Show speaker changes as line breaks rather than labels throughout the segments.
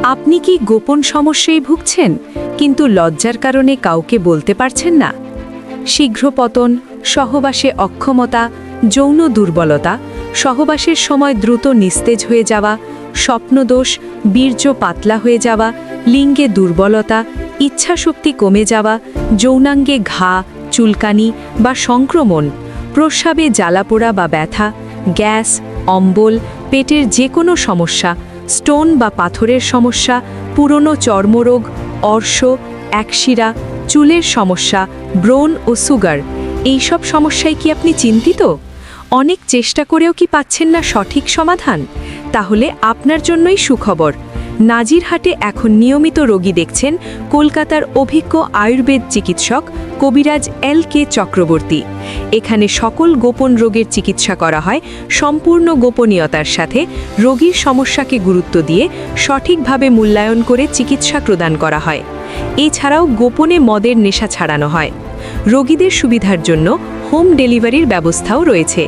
আপনি কি গোপন সমস্যায় ভুগছেন কিন্তু লজ্জার কারণে কাউকে বলতে পারছেন না? শীঘ্র পতন, সহবাসে অক্ষমতা, যৌন দুর্বলতা, সহবাসের সময় দ্রুত নিস্তেজ হয়ে যাওয়া, স্বপ্নদোষ, বীর্য পাতলা হয়ে যাওয়া, লিঙ্গে দুর্বলতা, ইচ্ছাশক্তি কমে যাওয়া, যৌনাঙ্গে ঘা, চুলকানি বা সংক্রমণ, প্রস্রাবে জ্বালাপোড়া বা ব্যথা, গ্যাস, অম্বল, পেটের যে কোনো সমস্যা, স্টোন বা পাথরের সমস্যা, পুরনো চর্মরোগ, অর্শ, একশিরা, চুলের সমস্যা, ব্রণ ও সুগার, এইসব সমস্যায় কি আপনি চিন্তিত? অনেক চেষ্টা করেও কি পাচ্ছেন না সঠিক সমাধান? তাহলে আপনার জন্যই সুখবর। নাজিরহাটে এখন নিয়মিত রোগী দেখছেন কলকাতার অভিজ্ঞ আয়ুর্বেদ চিকিৎসক কবিরাজ LK চক্রবর্তী। এখানে সকল গোপন রোগের চিকিৎসা করা হয় সম্পূর্ণ গোপনীয়তার সাথে, রোগীর সমস্যাকে গুরুত্ব দিয়ে সঠিকভাবে মূল্যায়ন করে চিকিৎসা প্রদান করা হয়। এছাড়াও গোপনে মদের নেশা ছাড়ানো হয়। রোগীদের সুবিধার জন্য হোম ডেলিভারির ব্যবস্থাও রয়েছে।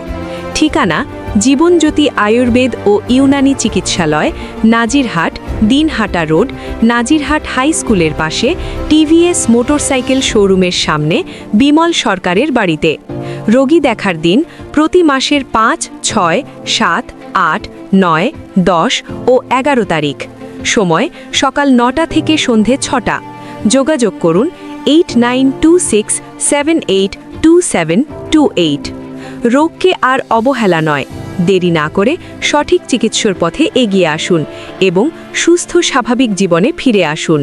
ঠিকানা: জীবনজ্যোতি আয়ুর্বেদ ও ইউনানি চিকিৎসালয়, নাজিরহাট, দিনহাটা রোড, নাজিরহাট হাই স্কুলের পাশে, TVS মোটরসাইকেল শোরুমের সামনে, বিমল সরকারের বাড়িতে। রোগী দেখার দিন প্রতি মাসের 5, 6, 7, 8, 9, 10 ও 11 তারিখ। সময় সকাল 9টা থেকে সন্ধে 6টা। যোগাযোগ করুন 8926782728। রোগকে আর অবহেলা নয়, দেরি না করে সঠিক চিকিৎসার পথে এগিয়ে আসুন এবং সুস্থ স্বাভাবিক জীবনে ফিরে আসুন।